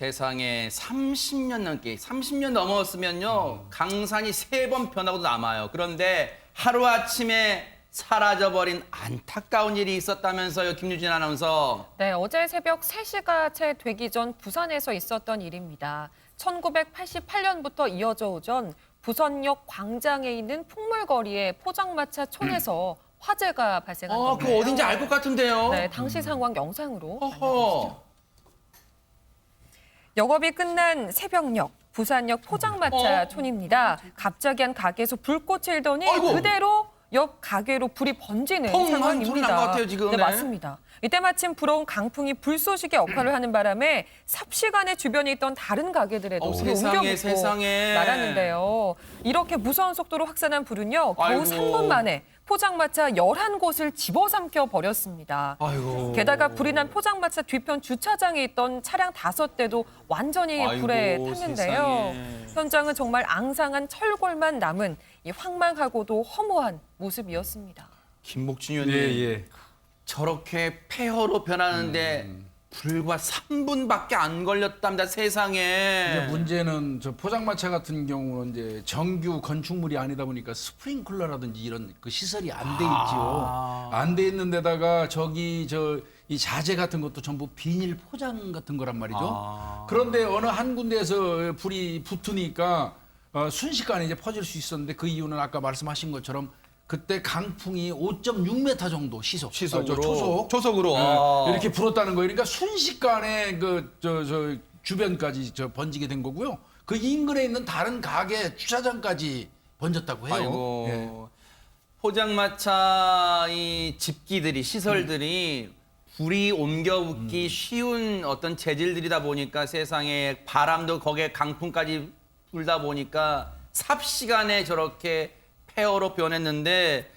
세상에 30년 넘었으면요. 강산이 3번 변하고도 남아요. 그런데 하루아침에 사라져버린 안타까운 일이 있었다면서요, 김유진 아나운서. 네, 어제 새벽 3시가 채 되기 전 부산에서 있었던 일입니다. 1988년부터 이어져 오던 부선역 광장에 있는 풍물거리의 포장마차 촌에서 화재가 발생한 건데요. 그거 어딘지 알 것 같은데요. 네, 당시 상황 영상으로 만나보시죠. 어허. 영업이 끝난 새벽녘 부산역 포장마차 촌입니다. 갑자기 한 가게에서 불꽃이 일더니 아이고. 그대로 옆 가게로 불이 번지는 펑 한 상황입니다. 소리 난것 같아요, 지금. 네, 네. 맞습니다. 이때 마침 불어온 강풍이 불쏘시개 역할을 하는 바람에 삽시간에 주변에 있던 다른 가게들에도 불이 옮겨붙고 세상에. 말았는데요. 이렇게 무서운 속도로 확산한 불은요. 겨우 아이고. 3분 만에 포장마차 11곳을 집어삼켜 버렸습니다. 아이고. 게다가 불이 난 포장마차 뒤편 주차장에 있던 차량 5대도 완전히 아이고, 불에 탔는데요. 세상에. 현장은 정말 앙상한 철골만 남은 이 황망하고도 허무한 모습이었습니다. 김복진 의원님. 저렇게 폐허로 변하는데 불과 3분밖에 안 걸렸답니다. 세상에. 이제 문제는 저 포장마차 같은 경우는 이제 정규 건축물이 아니다 보니까 스프링클러라든지 이런 그 시설이 안 돼 있지요. 안 돼 있는 데다가 저기 이 자재 같은 것도 전부 비닐 포장 같은 거란 말이죠. 그런데 어느 한 군데에서 불이 붙으니까 순식간에 이제 퍼질 수 있었는데 그 이유는 아까 말씀하신 것처럼 그때 강풍이 5.6m 정도 초속으로. 이렇게 불었다는 거예요. 그러니까 순식간에 저 주변까지 번지게 된 거고요. 그 인근에 있는 다른 가게 주차장까지 번졌다고 해요. 아이고. 예. 포장마차 이 집기들이 시설들이 불이 옮겨 붙기 쉬운 어떤 재질들이다 보니까 세상에 바람도 거기에 강풍까지 불다 보니까 삽시간에 저렇게 폐허로 변했는데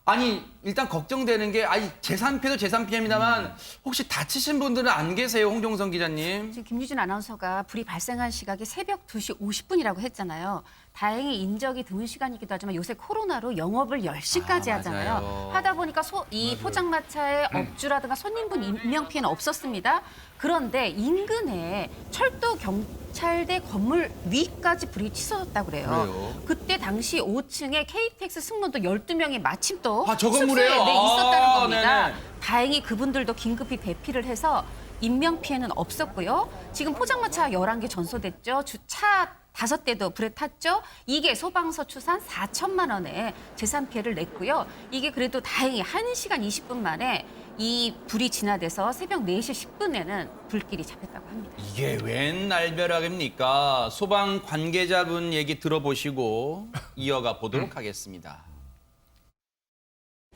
아니 일단 걱정되는 게 아니 재산 피해도 재산 피해입니다만 혹시 다치신 분들은 안 계세요, 홍종성 기자님? 지금 김유진 아나운서가 불이 발생한 시각이 새벽 2시 50분이라고 했잖아요. 다행히 인적이 드문 시간이기도 하지만 요새 코로나로 영업을 10시까지 하잖아요. 맞아요. 하다 보니까 이 포장마차의 업주라든가 손님분 인명피해는 없었습니다. 그런데 인근에 철도 경찰대 건물 위까지 불이 치솟았다고 그래요. 그때 당시 5층에 KTX 승무원도 12명이 마침 또 저 숙소에 건물에요? 있었다는 아, 겁니다. 네네. 다행히 그분들도 긴급히 대피를 해서 인명피해는 없었고요. 지금 포장마차 11개 전소됐죠. 차 5대도 불에 탔죠. 이게 소방서 추산 4천만 원의 재산 피해를 냈고요. 이게 그래도 다행히 1시간 20분 만에 이 불이 진화돼서 새벽 4시 10분에는 불길이 잡혔다고 합니다. 이게 웬 날벼락입니까? 소방 관계자분 얘기 들어보시고 이어가 보도록 하겠습니다.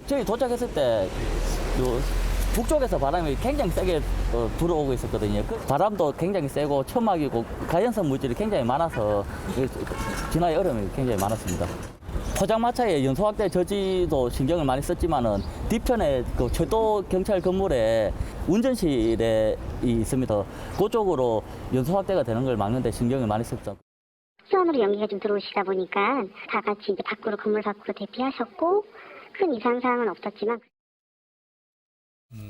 저희 도착했을 때 북쪽에서 바람이 굉장히 세게 불어오고 있었거든요. 그 바람도 굉장히 세고 천막이고 가연성 물질이 굉장히 많아서 진화의 어려움이 굉장히 많았습니다. 포장마차의 연소 확대 저지도 신경을 많이 썼지만은 뒤편에 그 철도 경찰 건물에 운전실에 있습니다. 그쪽으로 연소 확대가 되는 걸 막는데 신경을 많이 썼죠. 수원으로 연기가 좀 들어오시다 보니까 다 같이 이제 건물 밖으로 대피하셨고 큰 이상 사항은 없었지만.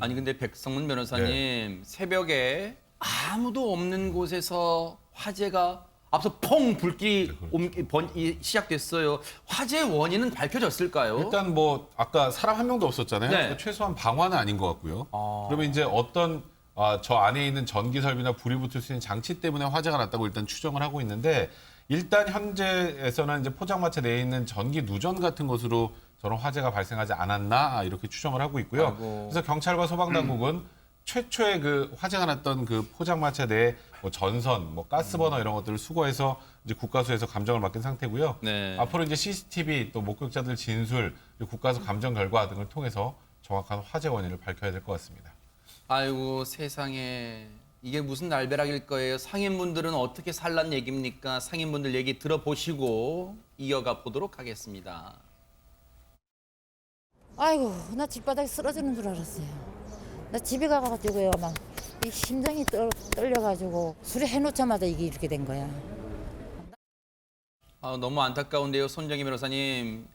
아니 근데 백성문 변호사님 새벽에 아무도 없는 곳에서 화재가 앞서 펑 불길이 시작됐어요. 화재 원인은 밝혀졌을까요? 일단 뭐 아까 사람 한 명도 없었잖아요. 네. 그러니까 최소한 방화는 아닌 것 같고요. 그러면 이제 어떤 저 안에 있는 전기 설비나 불이 붙을 수 있는 장치 때문에 화재가 났다고 일단 추정을 하고 있는데 일단 현재에서는 이제 포장마차 내에 있는 전기 누전 같은 것으로 저런 화재가 발생하지 않았나 이렇게 추정을 하고 있고요. 아이고. 그래서 경찰과 소방당국은 최초의 그 화재가 났던 그 포장마차 내에 뭐 전선, 뭐 가스버너 이런 것들을 수거해서 이제 국가수에서 감정을 맡긴 상태고요. 네. 앞으로 이제 CCTV 또 목격자들 진술, 그리고 국가수 감정 결과 등을 통해서 정확한 화재 원인을 밝혀야 될 것 같습니다. 아이고 세상에 이게 무슨 날벼락일 거예요. 상인분들은 어떻게 살란 얘기입니까? 상인분들 얘기 들어보시고 이어가 보도록 하겠습니다. 아이고, 나 집바닥에 쓰러지는 줄 알았어요. 나 집에 가가지고요, 막 이 심장이 떨려가지고 수리해놓자마자 이게 이렇게 된 거야. 너무 안타까운데요, 손정희 변호사님.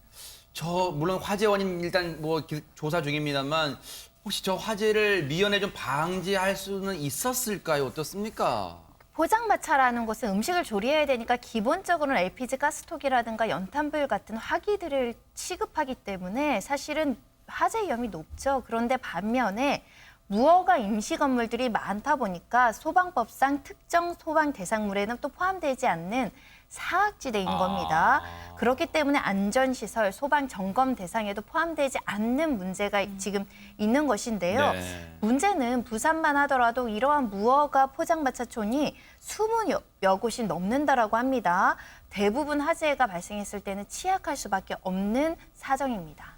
물론 화재 원인 일단 뭐 조사 중입니다만 혹시 저 화재를 미연에 좀 방지할 수는 있었을까요? 어떻습니까? 포장마차라는 곳은 음식을 조리해야 되니까 기본적으로는 LPG 가스톡이라든가 연탄불 같은 화기들을 취급하기 때문에 사실은 화재 위험이 높죠. 그런데 반면에 무허가 임시 건물들이 많다 보니까 소방법상 특정 소방 대상물에는 또 포함되지 않는 사각지대인 겁니다. 그렇기 때문에 안전시설, 소방 점검 대상에도 포함되지 않는 문제가 지금 있는 것인데요. 네. 문제는 부산만 하더라도 이러한 무허가 포장마차촌이 20여 곳이 넘는다라고 합니다. 대부분 화재가 발생했을 때는 취약할 수밖에 없는 사정입니다.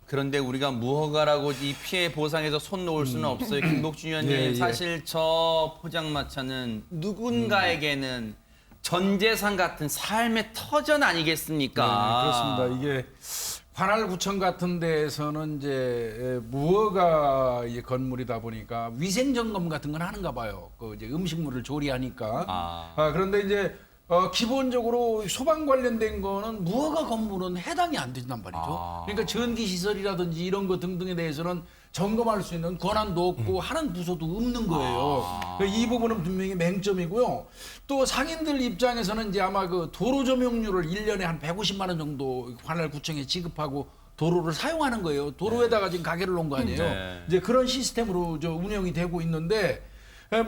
그런데 우리가 무허가라고 이 피해 보상에서 손 놓을 수는 없어요. 김복준 의원님, 예, 예. 사실 저 포장마차는 누군가에게는 전 재산 같은 삶의 터전 아니겠습니까? 그렇습니다. 이게 관할구청 같은 데에서는 이제 무허가 건물이다 보니까 위생 점검 같은 건 하는가 봐요. 그 이제 음식물을 조리하니까. 그런데 이제 기본적으로 소방 관련된 거는 무허가 건물은 해당이 안 된단 말이죠. 그러니까 전기 시설이라든지 이런 거 등등에 대해서는 점검할 수 있는 권한도 없고 하는 부서도 없는 거예요. 그러니까 이 부분은 분명히 맹점이고요. 또 상인들 입장에서는 이제 아마 그 도로 점용료를 1년에 한 150만 원 정도 관할구청에 지급하고 도로를 사용하는 거예요. 도로에다가 지금 가게를 놓은 거 아니에요. 네. 이제 그런 시스템으로 운영이 되고 있는데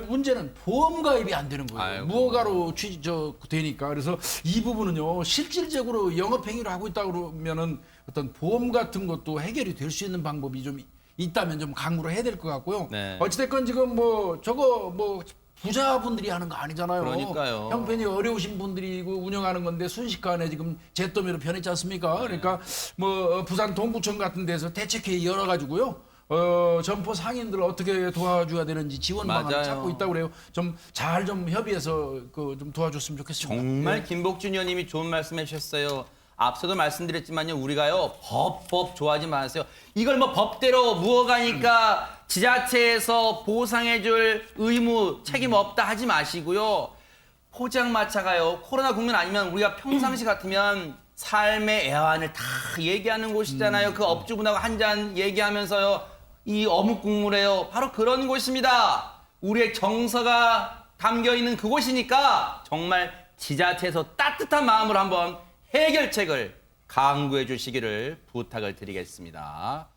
문제는 보험 가입이 안 되는 거예요. 아이고. 무허가로 되니까. 그래서 이 부분은요, 실질적으로 영업행위를 하고 있다 그러면은 어떤 보험 같은 것도 해결이 될 수 있는 방법이 좀 있다면 좀 강구를 해야 될 것 같고요. 네. 어찌됐건 지금 부자분들이 하는 거 아니잖아요. 그러니까요. 형편이 어려우신 분들이 운영하는 건데 순식간에 지금 잿더미로 변했지 않습니까? 그러니까 부산 동구청 같은 데서 대책회의 열어가지고요. 점포 상인들 어떻게 도와줘야 되는지 지원 방안을 맞아요. 찾고 있다고 그래요. 좀 잘 좀 협의해서 좀 도와줬으면 좋겠습니다. 정말 예. 김복준 의원님이 좋은 말씀해 주셨어요. 앞서도 말씀드렸지만요, 우리가요 법 좋아하지 마세요. 이걸 뭐 법대로 무허가니까 지자체에서 보상해줄 의무 책임 없다 하지 마시고요. 포장마차가요 코로나 국면 아니면 우리가 평상시 같으면 삶의 애환을 다 얘기하는 곳이잖아요. 그 업주분하고 한 잔 얘기하면서요 이 어묵 국물에요 바로 그런 곳입니다. 우리의 정서가 담겨 있는 그곳이니까 정말 지자체에서 따뜻한 마음으로 한번 해결책을 강구해 주시기를 부탁을 드리겠습니다.